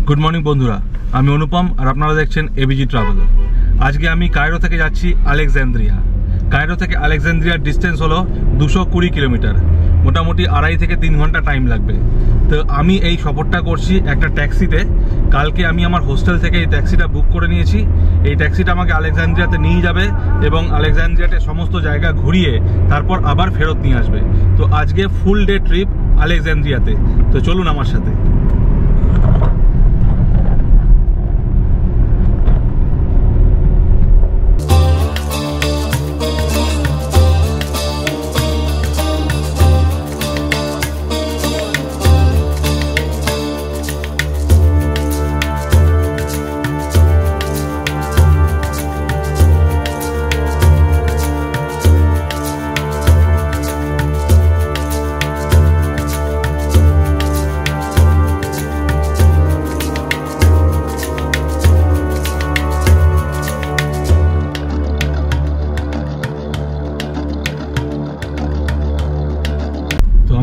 Good morning बंधुरा आमी अनुपम और आपनारा देखছেন एबीजी ट्रैवल। आज के आमी कायरो থেকে যাচ্ছি আলেকজান্দ্রিয়া। কায়রো থেকে আলেকজান্দ্রিয়ার ডিস্টেন্স হলো 220 কিলোমিটার, মোটামুটি 2.5 থেকে 3 ঘন্টা টাইম লাগবে। তো আমি এই সফরটা করছি একটা ট্যাক্সিতে। কালকে আমি আমার হোস্টেল থেকে এই ট্যাক্সিটা বুক করে নিয়েছি। এই ট্যাক্সিটা আমাকে আলেকজান্দ্রিয়াতে নিয়ে যাবে এবং আলেকজান্দ্রিয়াতে সমস্ত জায়গা ঘুরিয়ে তারপর আবার ফেরত নিয়ে আসবে। তো আজকে ফুল ডে ট্রিপ আলেকজান্দ্রিয়াতে। তো চলুন আমার সাথে।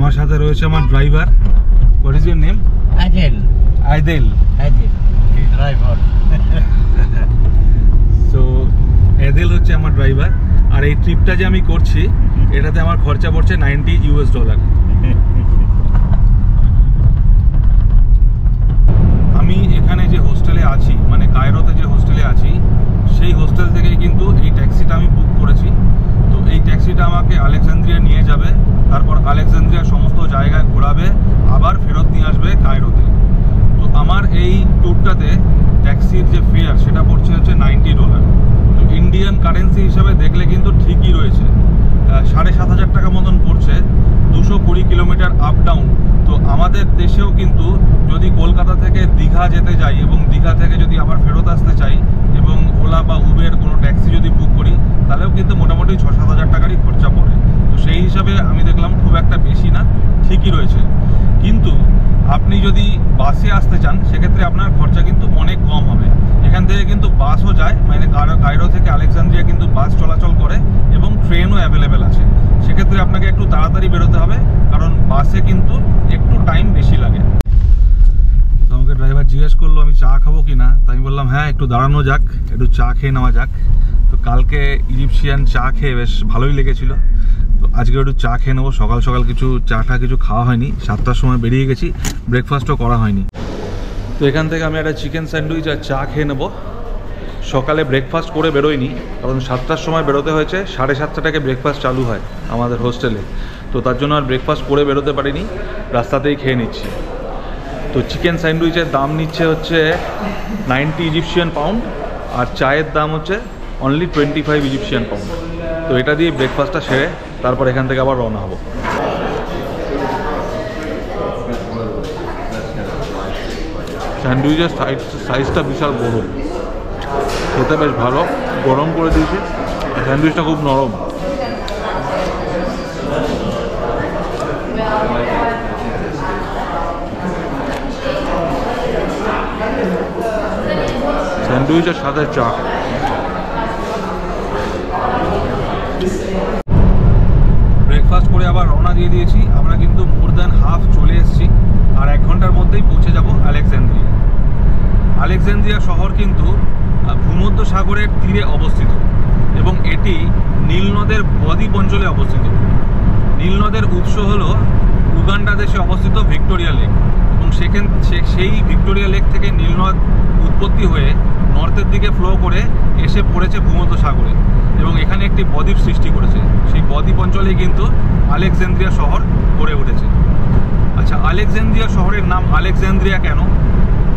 আমার সাথে রয়েছে আমার driver. What is your name? Adil. Adil driver. So Adil হচ্ছে আমার ড্রাইভার। আর এই ট্রিপটা যে আমি করছি এটাতে আমার খরচা পড়ছে $90। আমি এখানে যে হোস্টেলে আছি, মানে কায়রোতে যে হোস্টেলে আছি, সেই হোস্টেল থেকেই কিন্তু এই ট্যাক্সিটা আমি বুক করেছি। তো এই ট্যাক্সিটা আমাকে আলেকজান্দ্রিয়া নিয়ে যাবে, তারপর আলেকজান্দ্রিয়ার সমস্ত জায়গায় ঘোরাবে, আবার ফেরত নিয়ে আসবে কায়রোতে। তো আমার এই ট্যুরটাতে ট্যাক্সির যে ফেয়ার সেটা পড়ছে হচ্ছে $90। তো ইন্ডিয়ান কারেন্সি হিসাবে দেখলে কিন্তু ঠিকই রয়েছে, 7,500 টাকা মতন পড়ছে 220 কিলোমিটার আপ ডাউন। তো আমাদের দেশেও কিন্তু যদি কলকাতা থেকে দীঘা যেতে যাই এবং দীঘা থেকে যদি আবার ফেরত আসতে চাই এবং ওলা বা উবের কোনো ট্যাক্সি যদি বুক করি তাহলেও কিন্তু মোটামুটি 6-7 টাকারই খরচা পড়ে। তো সেই হিসাবে আমি দেখলাম খুব একটা বেশি না, ঠিকই রয়েছে। কিন্তু আপনি যদি বাসে আসতে চান সেক্ষেত্রে আপনার খরচা কিন্তু অনেক কম হবে। এখান থেকে কিন্তু বাসও যায়, মানে কায়রো থেকে আলেকজান্দ্রিয়া কিন্তু বাস চলাচল করে এবং ট্রেনও অ্যাভেলেবেল আছে। সেক্ষেত্রে আপনাকে একটু তাড়াতাড়ি বেরোতে হবে, কারণ বাসে কিন্তু একটু টাইম বেশি লাগে। তো আমাকে ড্রাইভার জিজ্ঞেস করলো আমি চা খাবো কি না, তাই আমি বললাম হ্যাঁ একটু দাঁড়ানো যাক, একটু চা খেয়ে নেওয়া যাক। তো কালকে ইজিপশিয়ান চা খেয়ে বেশ ভালোই লেগেছিল। তো আজকে একটু চা খেয়ে নেবো। সকাল সকাল কিছু কিছু খাওয়া হয়নি, 7টার সময় বেরিয়ে গেছি, ব্রেকফাস্টও করা হয়নি। তো এখান থেকে আমি একটা চিকেন স্যান্ডউইচ আর চা খেয়ে নেবো। সকালে ব্রেকফাস্ট করে বেরোয়নি, কারণ 7টার সময় বেরোতে হয়েছে, 7:30 থেকে ব্রেকফাস্ট চালু হয় আমাদের হোস্টেলে। তো তার জন্য আর ব্রেকফাস্ট করে বেরোতে পারিনি, রাস্তাতেই খেয়ে নিচ্ছি। তো চিকেন স্যান্ডউইচের দাম নিচ্ছে হচ্ছে 90 ইজিপশিয়ান পাউন্ড আর চায়ের দাম হচ্ছে অনলি 25 ইজিপশিয়ান পাউন্ড। তো এটা দিয়ে ব্রেকফাস্টটা সেরে তারপর এখান থেকে আবার রওনা হব। স্যান্ডউইচের সাইজটা বিশাল বড়, খেতে বেশ ভালো, গরম করে দিয়েছে। স্যান্ডউইচটা খুব নরম। স্যান্ডউইচের সাথে চা। ব্রেকফাস্ট করে আবার রওনা দিয়ে দিয়েছি। আমরা কিন্তু মোর দ্যান হাফ চলে এসেছি, আর 1 ঘন্টার মধ্যেই পৌঁছে যাব আলেকজান্দ্রিয়া। আলেকজান্দ্রিয়া শহর কিন্তু ভূমধ্য সাগরের তীরে অবস্থিত এবং এটি নীল নদের বদ্বীপ অঞ্চলে অবস্থিত। নীল নদের উৎস হলো উগান্ডা দেশে অবস্থিত ভিক্টোরিয়া লেক, এবং সেই ভিক্টোরিয়া লেক থেকে নীল নদ উৎপত্তি হয়ে নর্থের দিকে ফ্লো করে এসে পড়েছে ভূমধ্য সাগরে এবং এখানে একটি বদ্বীপ সৃষ্টি করেছে। সেই বদ্বীপ অঞ্চলেই কিন্তু আলেকজান্দ্রিয়া শহর গড়ে উঠেছে। আচ্ছা, আলেকজান্দ্রিয়া শহরের নাম আলেকজান্দ্রিয়া কেন?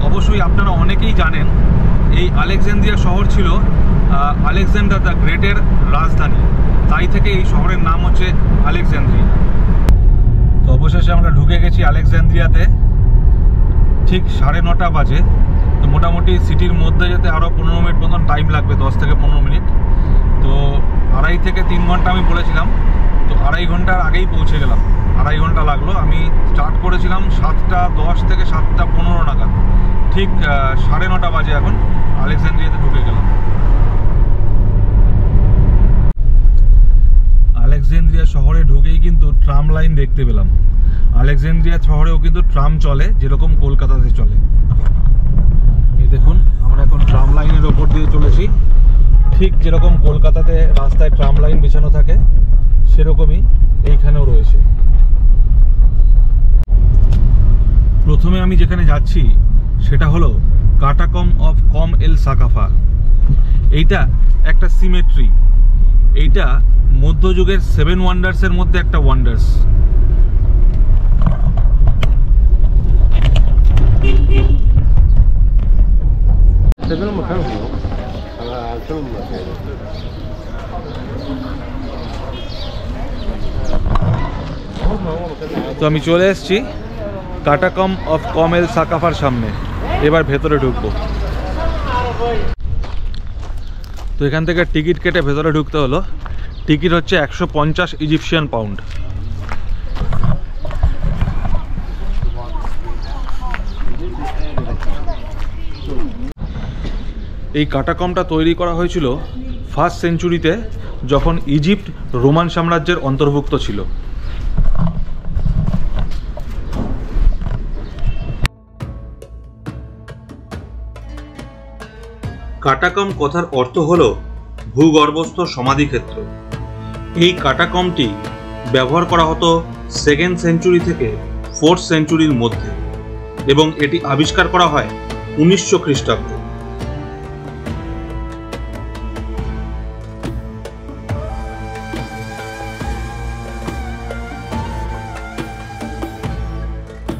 অবশ্যই আপনারা অনেকেই জানেন এই আলেকজান্দ্রিয়া শহর ছিল আলেকজান্ডার দ্য গ্রেটের রাজধানী, তাই থেকে এই শহরের নাম হচ্ছে আলেকজান্দ্রিয়া। তো অবশেষে আমরা ঢুকে গেছি আলেকজান্দ্রিয়াতে। ঠিক 9:30 বাজে। তো মোটামুটি সিটির মধ্যে যেতে আরও 15 মিনিট মতন টাইম লাগবে, 10 থেকে 15 মিনিট। তো 2.5 থেকে 3 ঘন্টা আমি বলেছিলাম, তো 2.5 ঘন্টার আগেই পৌঁছে গেলাম। 2.5 ঘন্টা লাগলো। আমি স্টার্ট করেছিলাম 7:10 থেকে 7:15 নাগাদ। ঠিক 9:30 বাজে এখন আলেকজান্দ্রিয়াতে ঢুকে গেলাম। আলেকজান্দ্রিয়া শহরে ঢুকেই কিন্তু ট্রাম লাইন দেখতে পেলাম। আলেকজান্দ্রিয়া শহরেও কিন্তু ট্রাম চলে, যেরকম কলকাতাতে চলে। যেরকম কলকাতাতে রাস্তায় ট্রাম লাইন বিছানো থাকে সেরকমই এইখানেও রয়েছে। প্রথমে আমি যেখানে যাচ্ছি সেটা হলো কাটাকম অফ কম এল সাকাফা। এইটা একটা সিমেট্রি, এইটা মধ্যযুগের 7 ওয়ান্ডার্সের মধ্যে একটা ওয়ান্ডার্স। তো আমি চলে এসেছি কাটাকম অফ কম এল সাকাফার সামনে, এবার ভেতরে ঢুকবো। তো এখান থেকে টিকিট কেটে ভেতরে ঢুকতে হলো। টিকিট হচ্ছে 150 ইজিপশিয়ান পাউন্ড। এই কাটাকমটা তৈরি করা হয়েছিল 1st সেঞ্চুরিতে, যখন ইজিপ্ট রোমান সাম্রাজ্যের অন্তর্ভুক্ত ছিল। কাটাকম কথার অর্থ হলো ভূগর্ভস্থ সমাধিক্ষেত্র। এই কাটাকমটি ব্যবহার করা হতো 2nd সেঞ্চুরি থেকে 4th সেঞ্চুরির মধ্যে এবং এটি আবিষ্কার করা হয় 1900 খ্রিস্টাব্দে।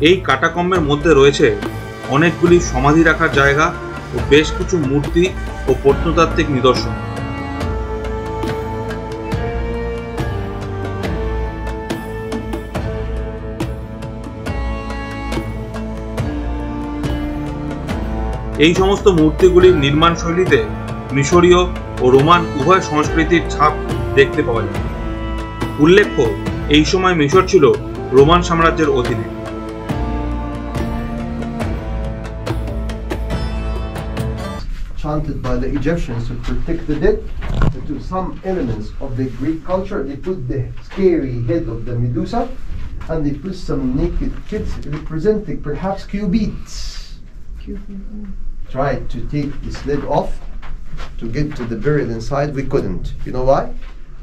এই কাটাকম্বের মধ্যে রয়েছে অনেকগুলি সমাধি রাখার জায়গা ও বেশ কিছু মূর্তি ও প্রত্নতাত্ত্বিক নিদর্শন। এই সমস্ত মূর্তিগুলির নির্মাণ শৈলীতে মিশরীয় ও রোমান উভয় সংস্কৃতির ছাপ দেখতে পাওয়া যায়। উল্লেখ্য, এই সময় মিশর ছিল রোমান সাম্রাজ্যের অধীনে। Chanted by the Egyptians to protect the dead. To some elements of the Greek culture, they put the scary head of the Medusa, and they put some naked kids representing perhaps cupids. Tried to take this lid off to get to the burial inside. We couldn't. You know why?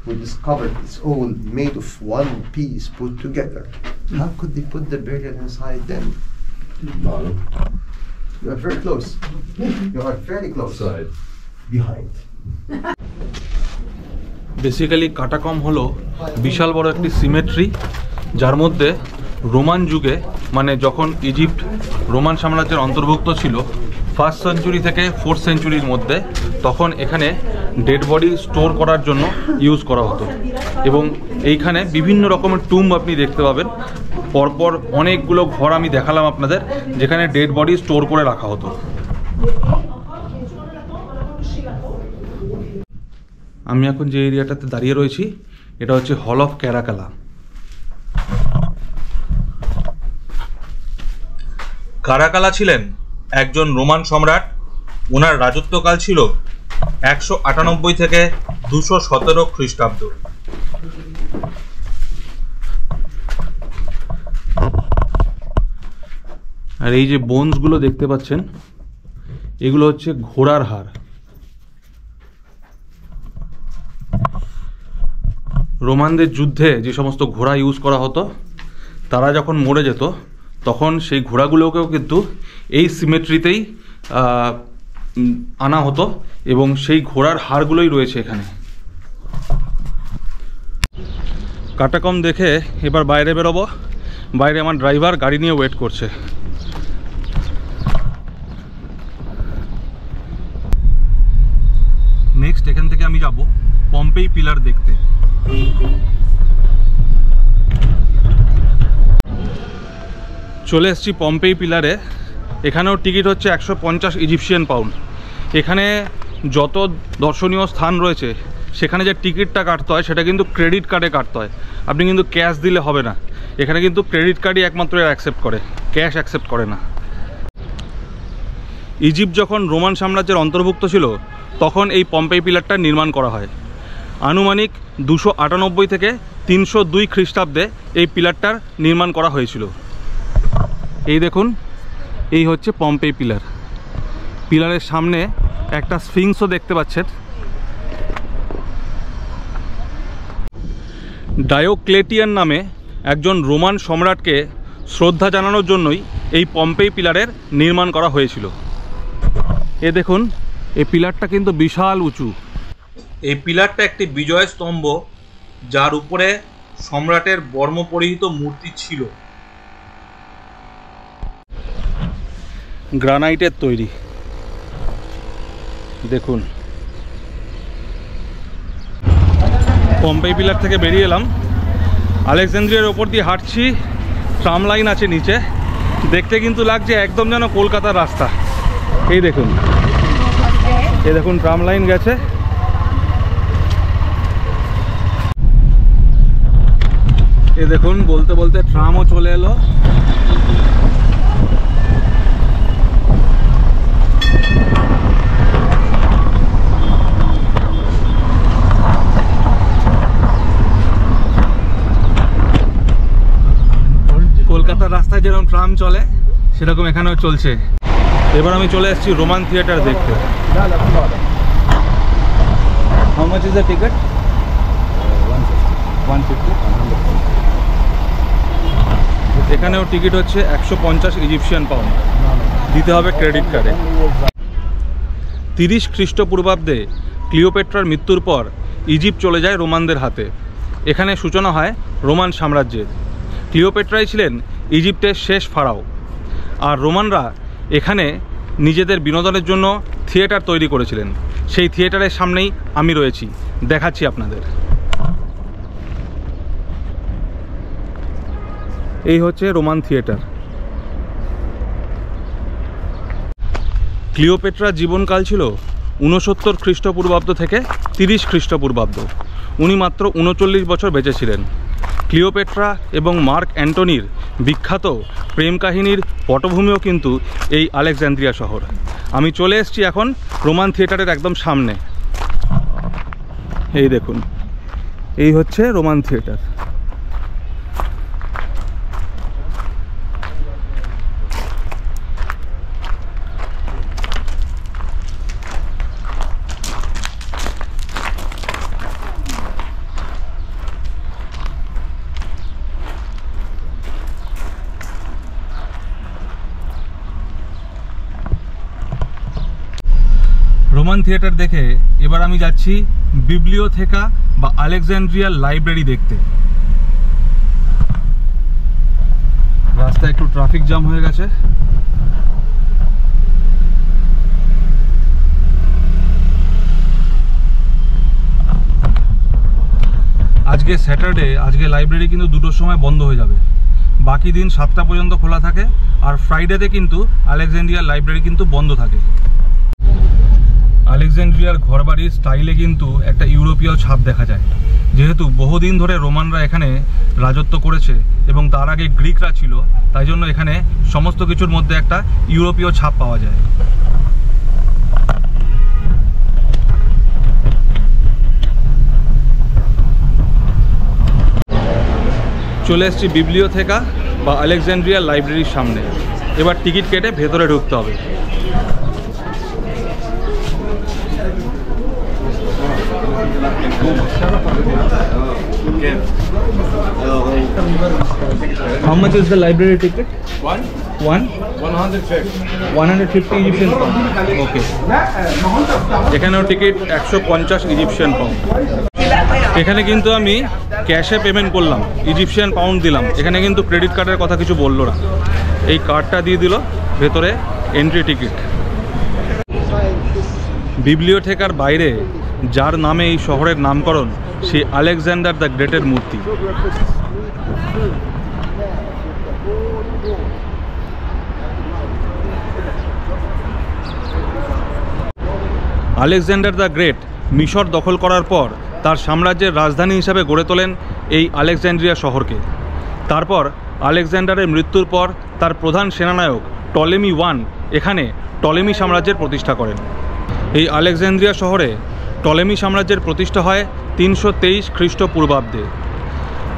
We discovered it's all made of one piece put together. How could they put the burial inside then? You are very close. You are fairly close. Side. Behind. Basically কাটাকম হলো বিশাল বড় একটি symmetry, যার মধ্যে Roman যুগে, মানে যখন ইজিপ্ট রোমান সাম্রাজ্যের অন্তর্ভুক্ত ছিল 1st সেঞ্চুরি থেকে 4th সেঞ্চুরির মধ্যে, তখন এখানে ডেড বডি স্টোর করার জন্য ইউজ করা হতো। এবং এইখানে বিভিন্ন রকমের টুম্ব আপনি দেখতে পাবেন। পরপর অনেকগুলো ঘর আমি দেখালাম আপনাদের, যেখানে ডেড বডি স্টোর করে রাখা হতো। আমি এখন যে এরিয়াটাতে দাঁড়িয়ে রয়েছি এটা হচ্ছে হল অফ ক্যারাকালা। কারাকালা ছিলেন একজন রোমান সম্রাট। ওনার রাজত্বকাল ছিল 198 থেকে 217 খ্রিস্টাব্দ। আর এই যে বোনসগুলো দেখতে পাচ্ছেন, এগুলো হচ্ছে ঘোড়ার হাড়। রোমানদের যুদ্ধে যে সমস্ত ঘোড়া ইউজ করা হতো, তারা যখন মরে যেত তখন সেই ঘোড়াগুলোকেও কিন্তু এই সিমেট্রিতেই আনা হতো এবং সেই ঘোড়ার হাড়গুলোই রয়েছে এখানে। কাটাকম দেখে এবার বাইরে বেরোবো। বাইরে আমার ড্রাইভার গাড়ি নিয়ে ওয়েট করছে। নেক্সট এখান থেকে আমি যাব পম্পেই পিলার দেখতে। চলে এসেছি পম্পেই পিলারে। এখানেও টিকিট হচ্ছে 150 ইজিপশিয়ান পাউন্ড। এখানে যত দর্শনীয় স্থান রয়েছে সেখানে যে টিকিটটা কাটতে হয় সেটা কিন্তু ক্রেডিট কার্ডে কাটতে হয়। আপনি কিন্তু ক্যাশ দিলে হবে না। এখানে কিন্তু ক্রেডিট কার্ডই একমাত্র অ্যাকসেপ্ট করে, ক্যাশ অ্যাকসেপ্ট করে না। ইজিপ্ট যখন রোমান সাম্রাজ্যের অন্তর্ভুক্ত ছিল তখন এই পম্পেই পিলারটা নির্মাণ করা হয়। আনুমানিক 298 থেকে 302 খ্রিস্টাব্দে এই পিলারটার নির্মাণ করা হয়েছিল। এই দেখুন, এই হচ্ছে পম্পেই পিলার। পিলারের সামনে একটা স্ফিংসও দেখতে পাচ্ছেন। ডায়োক্লেটিয়ান নামে একজন রোমান সম্রাটকে শ্রদ্ধা জানানোর জন্যই এই পম্পেই পিলারের নির্মাণ করা হয়েছিল। এ দেখুন, এই পিলারটা কিন্তু বিশাল উঁচু। এই পিলারটা একটি বিজয় স্তম্ভ, যার উপরে সম্রাটের বর্ম পরিহিত মূর্তি ছিল। গ্রানাইটের তৈরি, দেখুন। পম্পেই পিলার থেকে বেরিয়ে এলাম, আলেকজান্দ্রিয়ার ওপর দিয়ে হাঁটছি। ট্রাম লাইন আছে নিচে, দেখতে কিন্তু লাগছে একদম যেন কলকাতার রাস্তা। এই দেখুন, এই দেখুন ট্রাম লাইন গেছে। এই দেখুন, বলতে বলতে ট্রামও চলে এলো। কলকাতার রাস্তায় যেরকম ট্রাম চলে সেরকম এখানেও চলছে। এবার আমি চলে এসেছি রোমান থিয়েটার দেখতে। How much is the ticket? 150। এখানেও টিকিট হচ্ছে 150 ইজিপশিয়ান পাউন্ড, দিতে হবে ক্রেডিট কার্ডে। 30 খ্রিস্টপূর্বাব্দে ক্লিওপেট্রার মৃত্যুর পর ইজিপ্ট চলে যায় রোমানদের হাতে। এখানে সূচনা হয় রোমান সাম্রাজ্যের। ক্লিওপেট্রাই ছিলেন ইজিপ্টের শেষ ফারাও। আর রোমানরা এখানে নিজেদের বিনোদনের জন্য থিয়েটার তৈরি করেছিলেন। সেই থিয়েটারের সামনেই আমি রয়েছি, দেখাচ্ছি আপনাদের। এই হচ্ছে রোমান থিয়েটার। ক্লিওপেট্রার জীবনকাল ছিল 69 খ্রিস্টপূর্বাব্দ থেকে 30 খ্রিস্টপূর্বাব্দ। উনি মাত্র 39 বছর বেঁচে ছিলেন। ক্লিওপেট্রা এবং মার্ক অ্যান্টনির বিখ্যাত প্রেম কাহিনীর পটভূমিও কিন্তু এই আলেকজান্দ্রিয়া শহর। আমি চলে এসেছি এখন রোমান থিয়েটারের একদম সামনে। এই দেখুন, এই হচ্ছে রোমান থিয়েটার। রোমান থিয়েটার দেখে এবার আমি যাচ্ছি বিবলিওথেকা বা আলেকজান্দ্রিয়ার লাইব্রেরি দেখতে। রাস্তায় একটু ট্রাফিক জ্যাম হয়ে গেছে। আজকে স্যাটারডে, আজকে লাইব্রেরি কিন্তু 2টোর সময় বন্ধ হয়ে যাবে। বাকি দিন 7টা পর্যন্ত খোলা থাকে। আর ফ্রাইডেতে কিন্তু আলেকজান্দ্রিয়ার লাইব্রেরি কিন্তু বন্ধ থাকে। আলেকজান্দ্রিয়ার ঘরবাড়ির স্টাইলে কিন্তু একটা ইউরোপীয় ছাপ দেখা যায়, যেহেতু বহুদিন ধরে রোমানরা এখানে রাজত্ব করেছে এবং তার আগে গ্রিকরা ছিল, তাই জন্য এখানে সমস্ত কিছুর মধ্যে একটা ইউরোপীয় ছাপ পাওয়া যায়। চলে এসেছি বিবলিওথেকা বা আলেকজান্দ্রিয়া লাইব্রেরির সামনে। এবার টিকিট কেটে ভেতরে ঢুকতে হবে। How much is the library ticket? One? 150 Egyptian pound. Okay. এখানেও টিকিট 150 ইজিপশিয়ান পাউন্ড। এখানে কিন্তু আমি ক্যাশে পেমেন্ট করলাম, ইজিপশিয়ান পাউন্ড দিলাম। এখানে কিন্তু ক্রেডিট কার্ডের কথা কিছু বললো না। এই কার্ডটা দিয়ে দিল, ভেতরে এন্ট্রি টিকিট। বিবলিওথেকার বাইরে যার নামে এই শহরের নামকরণ, সেই আলেকজান্ডার দ্য গ্রেটের মূর্তি। আলেকজান্ডার দ্য গ্রেট মিশর দখল করার পর তার সাম্রাজ্যের রাজধানী হিসাবে গড়ে তোলেন এই আলেকজান্দ্রিয়া শহরকে। তারপর আলেকজান্ডারের মৃত্যুর পর তার প্রধান সেনানায়ক টলেমি I এখানে টলেমি সাম্রাজ্যের প্রতিষ্ঠা করেন। এই আলেকজান্দ্রিয়া শহরে টলেমি সাম্রাজ্যের প্রতিষ্ঠা হয় 323 খ্রিস্টপূর্বাব্দে।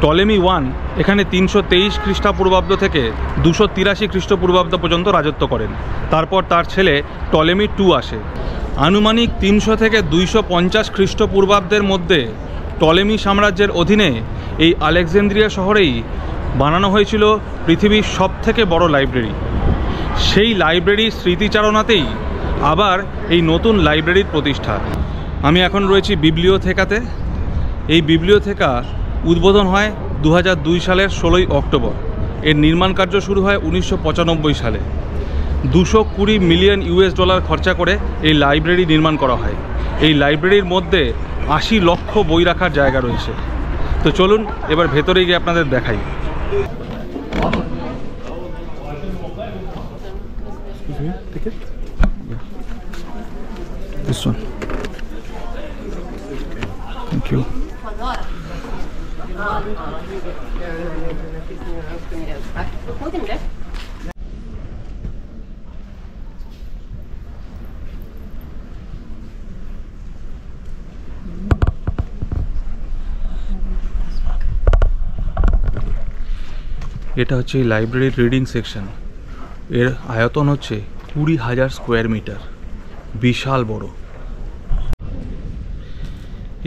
টলেমি I এখানে 323 খ্রিস্টপূর্বাব্দ থেকে 283 খ্রিস্টপূর্বাব্দ পর্যন্ত রাজত্ব করেন। তারপর তার ছেলে টলেমি II আসে। আনুমানিক 300 থেকে 250 খ্রিস্টপূর্বাব্দের মধ্যে টলেমি সাম্রাজ্যের অধীনে এই আলেকজান্দ্রিয়া শহরেই বানানো হয়েছিল পৃথিবীর সবথেকে বড় লাইব্রেরি। সেই লাইব্রেরির স্মৃতিচারণাতেই আবার এই নতুন লাইব্রেরির প্রতিষ্ঠা। আমি এখন রয়েছি বিবলিওথেকাতে। এই বিবলিওথেকা উদ্বোধন হয় 2002 সালের 16ই অক্টোবর। এর নির্মাণ কার্য শুরু হয় 1995 সালে। 220 মিলিয়ন US ডলার খরচা করে এই লাইব্রেরি নির্মাণ করা হয়। এই লাইব্রেরির মধ্যে 80 লক্ষ বই রাখার জায়গা রয়েছে। তো চলুন এবার ভেতরে গিয়ে আপনাদের দেখাই। This one. Thank you. এটা হচ্ছে এই লাইব্রেরির রিডিং সেকশন। এর আয়তন হচ্ছে 20,000 স্কোয়ার মিটার, বিশাল বড়।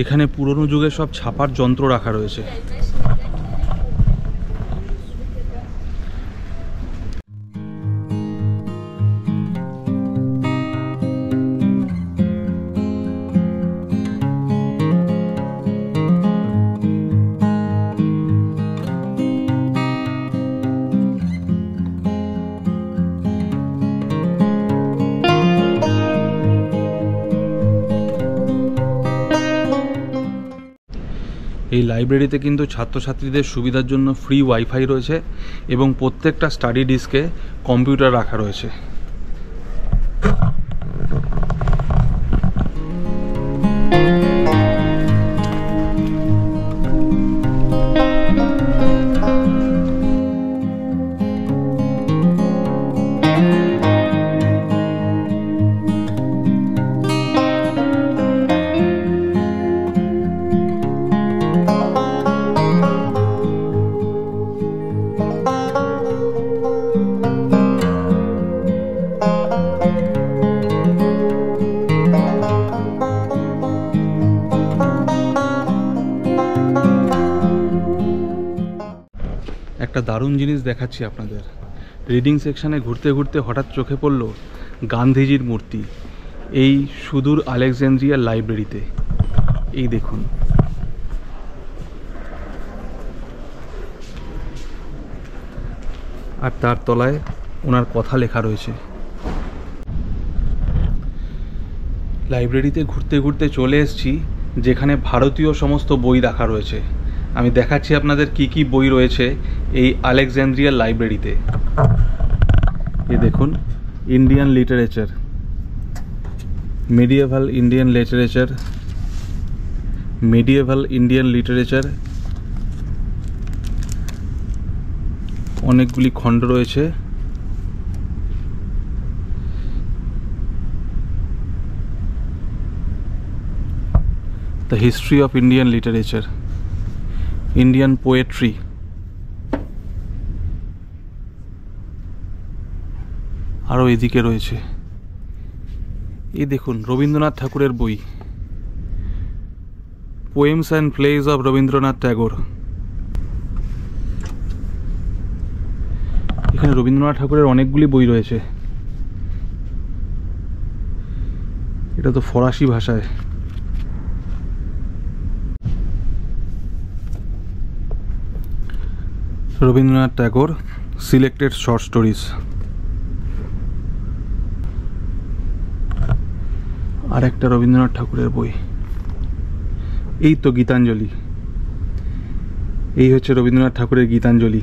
এখানে পুরনো যুগের সব ছাপার যন্ত্র রাখা রয়েছে। এই লাইব্রেরিতে কিন্তু ছাত্রছাত্রীদের সুবিধার জন্য ফ্রি ওয়াইফাই রয়েছে এবং প্রত্যেকটা স্টাডি ডিস্কে কম্পিউটার রাখা রয়েছে। একটা দারুণ জিনিস দেখাচ্ছি আপনাদের। রিডিং সেকশনে ঘুরতে ঘুরতে হঠাৎ চোখে পড়ল গান্ধীজির মূর্তি এই সুদূর আলেকজান্দ্রিয়া লাইব্রেরিতে। এই দেখুন, আর তার তলায় ওনার কথা লেখা রয়েছে। লাইব্রেরিতে ঘুরতে ঘুরতে চলে এসেছি যেখানে ভারতীয় সমস্ত বই রাখা রয়েছে। আমি দেখাচ্ছি আপনাদের কি কি বই রয়েছে এই আলেকজান্দ্রিয়া লাইব্রেরিতে। এই দেখুন, Indian literature, medieval Indian literature, medieval Indian literature, অনেকগুলি খণ্ড রয়েছে। The history of Indian literature, Indian poetry, আরও এদিকে রয়েছে। এই দেখুন, রবীন্দ্রনাথ ঠাকুরের বই, poems and plays of Rabindranath Tagore. এখানে রবীন্দ্রনাথ ঠাকুরের অনেকগুলি বই রয়েছে। এটা তো ফরাসি ভাষায়। Rabindranath Tagore selected short stories. আর একটা রবীন্দ্রনাথ ঠাকুরের বই, এই তো গীতাঞ্জলি। এই হচ্ছে রবীন্দ্রনাথ ঠাকুরের গীতাঞ্জলি।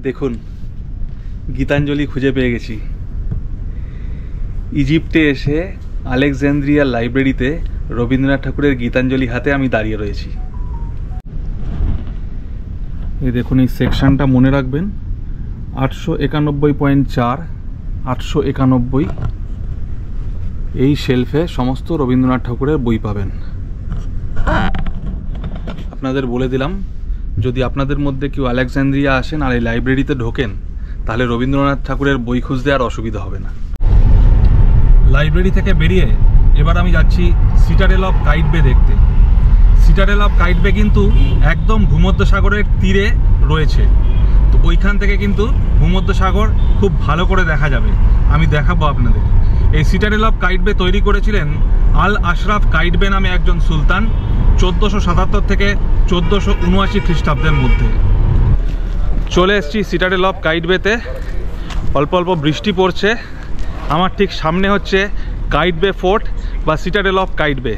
দেখুন, গীতাঞ্জলি খুঁজে পেয়ে গেছি। ইজিপ্টে এসে আলেকজান্দ্রিয়া লাইব্রেরিতে রবীন্দ্রনাথ ঠাকুরের গীতাঞ্জলি হাতে আমি দাঁড়িয়ে রয়েছি। এই দেখুন, এই সেকশনটা মনে রাখবেন, 891.4, 891, এই শেলফে সমস্ত রবীন্দ্রনাথ ঠাকুরের বই পাবেন। আপনাদের বলে দিলাম, যদি আপনাদের মধ্যে কেউ আলেকজান্দ্রিয়া আসেন আর এই লাইব্রেরিতে ঢোকেন, তাহলে রবীন্দ্রনাথ ঠাকুরের বই খুঁজতে আর অসুবিধা হবে না। লাইব্রেরি থেকে বেরিয়ে এবার আমি যাচ্ছি সিটাডেল অফ কাইট বে দেখতে। সিটাডেল অফ কাইট বে কিন্তু একদম ভূমধ্যসাগরের তীরে রয়েছে। তো ওইখান থেকে কিন্তু ভূমধ্যসাগর খুব ভালো করে দেখা যাবে, আমি দেখাবো আপনাদের। এই সিটাডেল অফ কাইট বে তৈরি করেছিলেন আল আশরাফ কাইট বে নামে একজন সুলতান 1477 থেকে 1479 খ্রিস্টাব্দের মধ্যে। চলে এসেছি সিটাডেল অফ কাইট বেতে। অল্প অল্প বৃষ্টি পড়ছে। আমার ঠিক সামনে হচ্ছে কাইট বে ফোর্ট বা সিটাডেল অফ কাইট বে।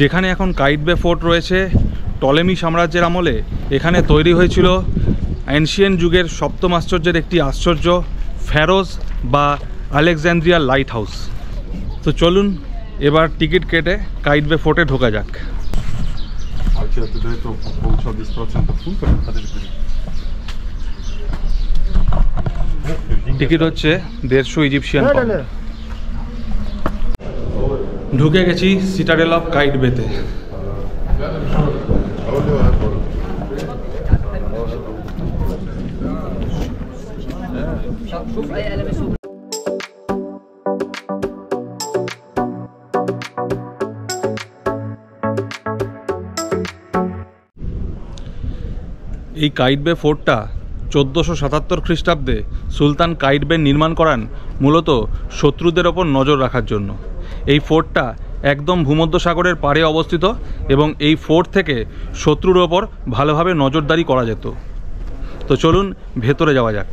যেখানে এখন কাইট বে ফোর্ট রয়েছে, টলেমি সাম্রাজ্যের আমলে এখানে তৈরি হয়েছিল এনশিয়েন্ট যুগের সপ্তম আশ্চর্যের একটি আশ্চর্য ফ্যারোজ বা আলেকজান্দ্রিয়ার লাইট হাউস। তো চলুন এবার টিকিট কেটে কাইট বে ফোর্টে ঢোকা যাক। টিকিট হচ্ছে 150 ইজিপশিয়ান পাউন্ড। ঢুকে গেছি সিটাডেল অফ কাইট বেতে। এই কাইট বে ফোর্টটা 1477 খ্রিস্টাব্দে সুলতান কাইট বে নির্মাণ করান মূলত শত্রুদের ওপর নজর রাখার জন্য। এই ফোর্টটা একদম ভূমধ্যসাগরের পাড়ে অবস্থিত এবং এই ফোর্ট থেকে শত্রুর ওপর ভালোভাবে নজরদারি করা যেত। তো চলুন ভেতরে যাওয়া যাক।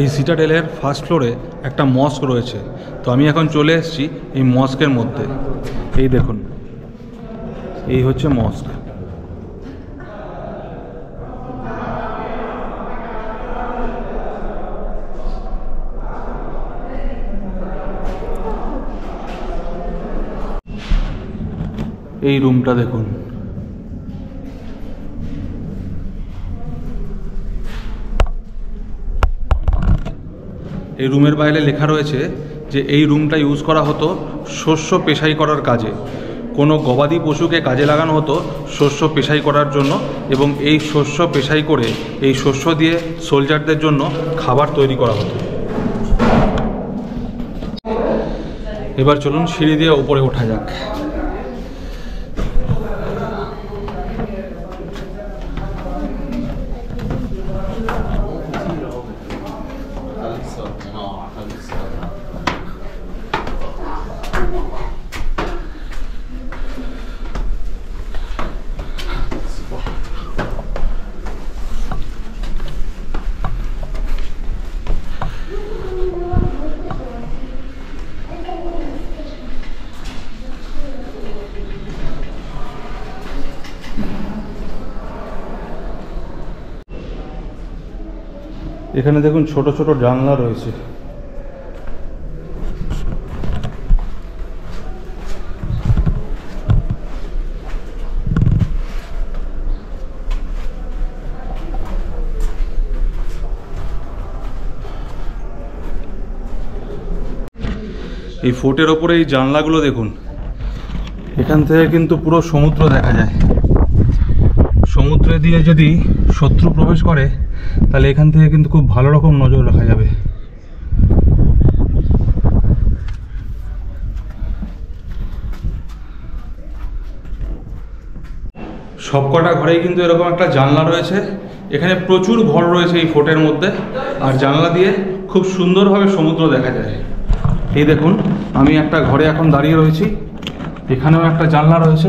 এই সিটাডেলের ফার্স্ট ফ্লোরে একটা মস্ক রয়েছে। তো আমি এখন চলে এসেছি এই মস্কের মধ্যে। এই দেখুন, এই হচ্ছে মস্ক। এই রুমটা দেখুন। এই রুমের বাইরে লেখা রয়েছে যে এই রুমটা ইউজ করা হতো শস্য পেশাই করার কাজে। কোনো গবাদি পশুকে কাজে লাগানো হতো শস্য পেশাই করার জন্য এবং এই শস্য পেশাই করে এই শস্য দিয়ে সোলজারদের জন্য খাবার তৈরি করা হতো। এবার চলুন সিঁড়ি দিয়ে উপরে ওঠা যাক। এখানে দেখুন ছোট ছোট জানলা রয়েছে। এই ফোর্টের ওপরে এই জানলাগুলো দেখুন, এখান থেকে কিন্তু পুরো সমুদ্র দেখা যায়। সমুদ্রে দিয়ে যদি শত্রু প্রবেশ করে তাহলে এখান থেকে কিন্তু খুব ভালো রকম নজর রাখা যাবে। সবকটা ঘরেই কিন্তু এরকম একটা জানলা রয়েছে। এখানে প্রচুর ঘর রয়েছে এই ফোর্টের মধ্যে, আর জানলা দিয়ে খুব সুন্দরভাবে সমুদ্র দেখা যায়। এই দেখুন, আমি একটা ঘরে এখন দাঁড়িয়ে রয়েছি, এখানেও একটা জানলা রয়েছে,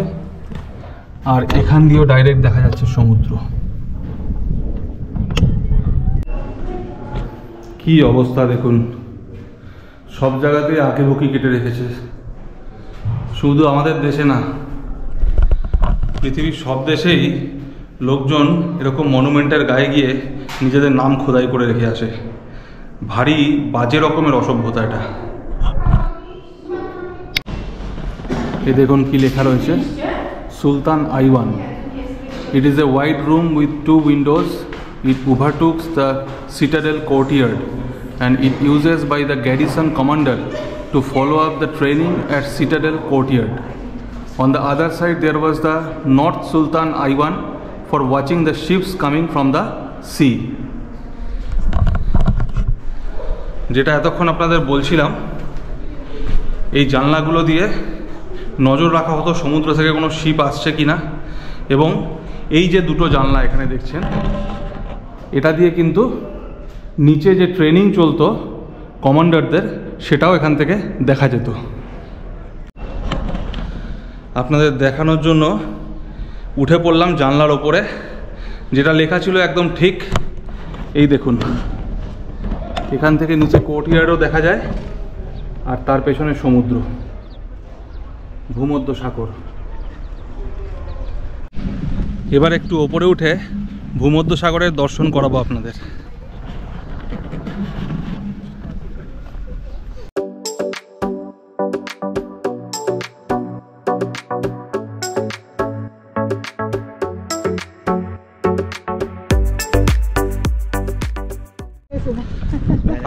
আর এখান দিয়েও ডাইরেক্ট দেখা যাচ্ছে সমুদ্র। কি অবস্থা দেখুন, সব জায়গাতেই আঁকিবুকি কেটে রেখেছে। শুধু আমাদের দেশে না, পৃথিবীর সব দেশেই লোকজন এরকম মনুমেন্টের গায়ে গিয়ে নিজেদের নাম খোদাই করে রেখে আসে। ভারী বাজে রকমের অসভ্যতা এটা। এই দেখুন কি লেখা রয়েছে, Sultan Ivan. It is a wide room with 2 windows. It overlooks the citadel courtyard and it uses by the garrison commander to follow up the training at citadel courtyard. On the other side there was the North Sultan Ivan for watching the ships coming from the sea. যেটা এতক্ষণ আপনাদের বলছিলাম, এই জানলাগুলো দিয়ে নজর রাখা হতো সমুদ্র থেকে কোনো শিপ আসছে কিনা, এবং এই যে দুটো জানলা এখানে দেখছেন, এটা দিয়ে কিন্তু নিচে যে ট্রেনিং চলতো কমান্ডারদের সেটাও এখান থেকে দেখা যেত। আপনাদের দেখানোর জন্য উঠে পড়লাম জানলার ওপরে, যেটা লেখা ছিল একদম ঠিক। এই দেখুন, এখান থেকে নিচে কোর্টইয়ার্ডও দেখা যায় আর তার পেছনে সমুদ্র, ভূমধ্যসাগর। এবার একটু ওপরে উঠে ভূমধ্যসাগরের দর্শন করাবো আপনাদের।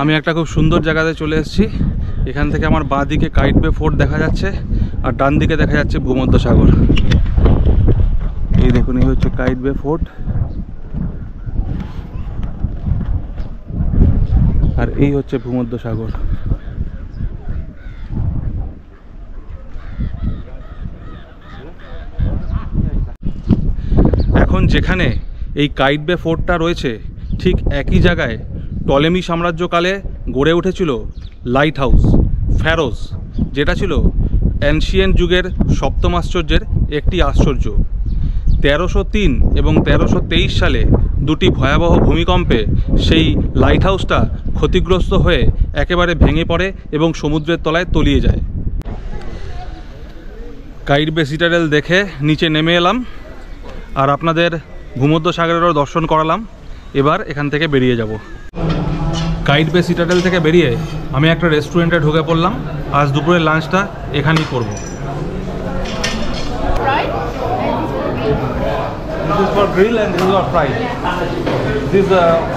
আমি একটা খুব সুন্দর জায়গাতে চলে এসেছি। এখান থেকে আমার বাঁ দিকে কাইট বে ফোর্ট দেখা যাচ্ছে আর ডান দিকে দেখা যাচ্ছে ভূমধ্যসাগর। এই দেখুন, এই হচ্ছে কাইট বে ফোর্ট আর এই হচ্ছে ভূমধ্যসাগর। এখন যেখানে এই কাইট বে ফোর্টটা রয়েছে, ঠিক একই জায়গায় টলেমি সাম্রাজ্যকালে গড়ে উঠেছিল লাইট হাউস ফ্যারোস, যেটা ছিল অ্যানশিয়েন্ট যুগের সপ্তম আশ্চর্যের একটি আশ্চর্য। 1303 এবং 1323 সালে দুটি ভয়াবহ ভূমিকম্পে সেই লাইট হাউসটা ক্ষতিগ্রস্ত হয়ে একেবারে ভেঙে পড়ে এবং সমুদ্রের তলায় তলিয়ে যায়। কাইট বে সিটাডেল দেখে নিচে নেমে এলাম আর আপনাদের ভূমধ্যসাগরেরও দর্শন করালাম। এবার এখান থেকে বেরিয়ে যাব। কাইট বে সিটাডেল থেকে বেরিয়ে আমি একটা রেস্টুরেন্টে ঢুকে পড়লাম। আজ দুপুরের লাঞ্চটা এখানেই করব। This is for grill and this is for fry. This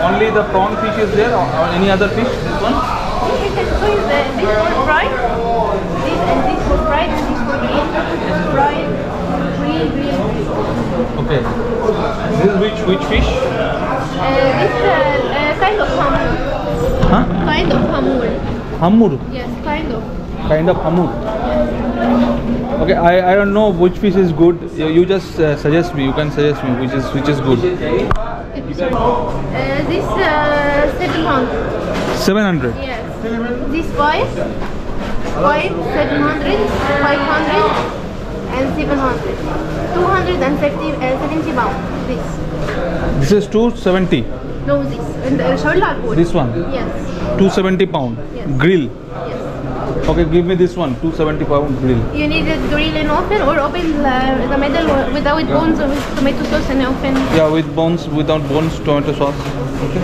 only the prawn fish is there or any other fish? This one? So is this for fried? This and this for fried and this for green. Fried, green. Okay. This is which fish? This kind of hamur. Huh? Kind of hamur. Hamur. Yes, kind of. Kind of hamur. Okay, I don't know which fish is good. You just suggest me. You can suggest me which is good. This 700. 700. Yes. This 5, 700, 500, and 700. 270 pounds. This is 270. No, this. And This one. Yes. 270 pound. Yes. Grill. Yes. Okay, give me this one. 270 pound grill. You need it grill and open or open the middle without bones or with tomato sauce and open. Yeah, with bones, without bones, tomato sauce. Okay.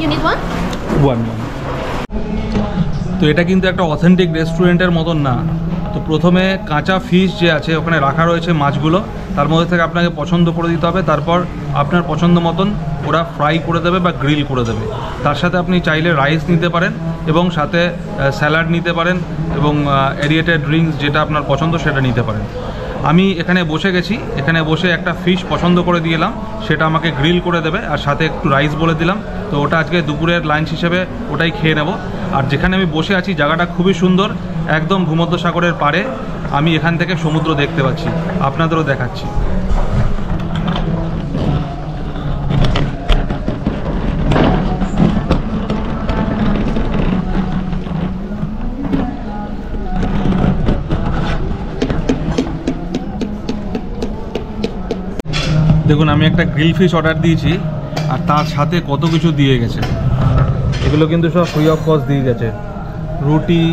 You need one? One. তো এটা কিন্তু একটা authentic রেস্টুরেন্টের মতন না। তো প্রথমে কাঁচা ফিশ যে আছে ওখানে রাখা রয়েছে মাছগুলো, তার মধ্যে থেকে আপনাকে পছন্দ করে দিতে হবে। তারপর আপনার পছন্দ মতন ওরা ফ্রাই করে দেবে বা গ্রিল করে দেবে। তার সাথে আপনি চাইলে রাইস নিতে পারেন এবং সাথে স্যালাড নিতে পারেন এবং এরিয়েটেড ড্রিঙ্কস যেটা আপনার পছন্দ সেটা নিতে পারেন। আমি এখানে বসে গেছি, এখানে বসে একটা ফিশ পছন্দ করে দিয়ে এলাম, সেটা আমাকে গ্রিল করে দেবে আর সাথে একটু রাইস বলে দিলাম। তো ওটা আজকে দুপুরের লাঞ্চ হিসেবে ওটাই খেয়ে নেব। আর যেখানে আমি বসে আছি জায়গাটা খুবই সুন্দর, একদম ভূমধ্যসাগরের পাড়ে। আমি এখান থেকে সমুদ্র দেখতে পাচ্ছি, আপনাদেরও দেখাচ্ছি। দেখুন, আমি একটা গ্রিল ফিশ অর্ডার দিয়েছি আর তার সাথে কত কিছু দিয়ে গেছে। এগুলো কিন্তু সব ফ্রি অফ কস্ট দিয়ে গেছে। রুটি,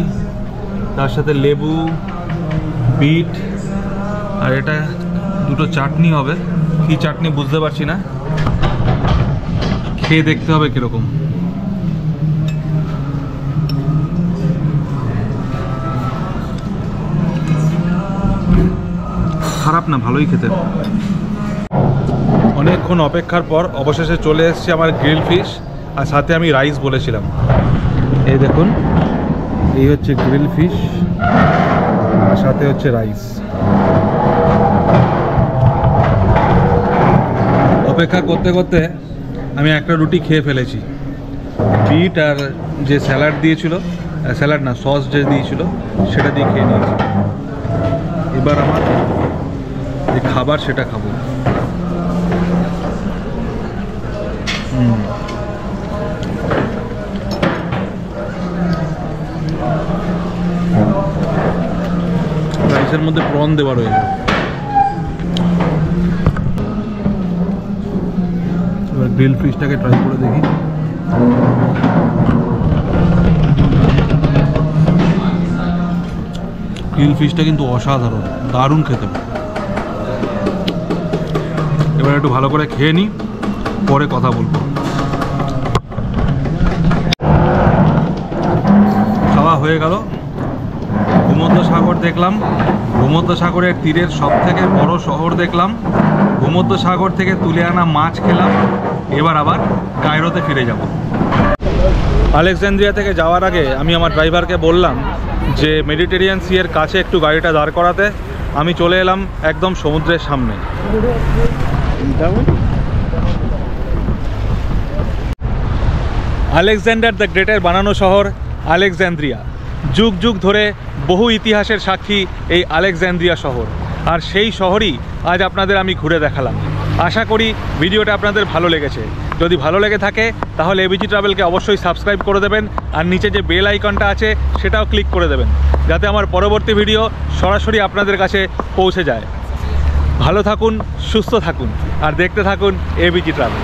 তার সাথে লেবু, বিট, আর এটা দুটো চাটনি হবে। কি চাটনি বুঝতে পারছি না, খেয়ে দেখতে হবে কীরকম। না, ভালোই খেতে। অনেকক্ষণ অপেক্ষার পর অবশেষে চলে এসেছে আমার গ্রিল ফিশ, আর সাথে আমি রাইস বলেছিলাম। এই দেখুন, এই হচ্ছে গ্রিল ফিশ আর সাথে হচ্ছে রাইস। অপেক্ষা করতে করতে আমি একটা রুটি খেয়ে ফেলেছি। বিট আর যে স্যালাড দিয়েছিল, স্যালাড না সস যে দিয়েছিল সেটা দিয়ে খেয়ে নিয়েছি। এবার আমার যে খাবার সেটা খাবো। রাইসের মধ্যে প্রন দেওয়া রয়েছে। এবার গ্রিল ফিশটাকে ট্রাই করে দেখি। গ্রিল ফিশটা কিন্তু অসাধারণ, দারুণ খেতে। এবার একটু ভালো করে খেয়ে নিই, পরে কথা বলবো। খাওয়া হয়ে গেল। ভূমধ্যসাগর দেখলাম, ভূমধ্যসাগরের তীরের সবথেকে বড় শহর দেখলাম, ভূমধ্যসাগর থেকে তুলে আনা মাছ খেলাম। এবার আবার কায়রোতে ফিরে যাব। আলেকজান্দ্রিয়া থেকে যাওয়ার আগে আমি আমার ড্রাইভারকে বললাম যে মেডিটেরিয়ান সি এর কাছে একটু গাড়িটা দাঁড় করাতে। আমি চলে এলাম একদম সমুদ্রের সামনে। আলেকজান্ডার দ্য গ্রেটের বানানো শহর আলেকজান্দ্রিয়া। যুগ যুগ ধরে বহু ইতিহাসের সাক্ষী এই আলেকজান্দ্রিয়া শহর, আর সেই শহরই আজ আপনাদের আমি ঘুরে দেখালাম। আশা করি ভিডিওটা আপনাদের ভালো লেগেছে। যদি ভালো লেগে থাকে তাহলে এবিজি ট্রাভেলকে অবশ্যই সাবস্ক্রাইব করে দেবেন, আর নিচে যে বেল আইকনটা আছে সেটাও ক্লিক করে দেবেন, যাতে আমার পরবর্তী ভিডিও সরাসরি আপনাদের কাছে পৌঁছে যায়। ভালো থাকুন, সুস্থ থাকুন, আর দেখতে থাকুন এবিজি ট্রাভেল।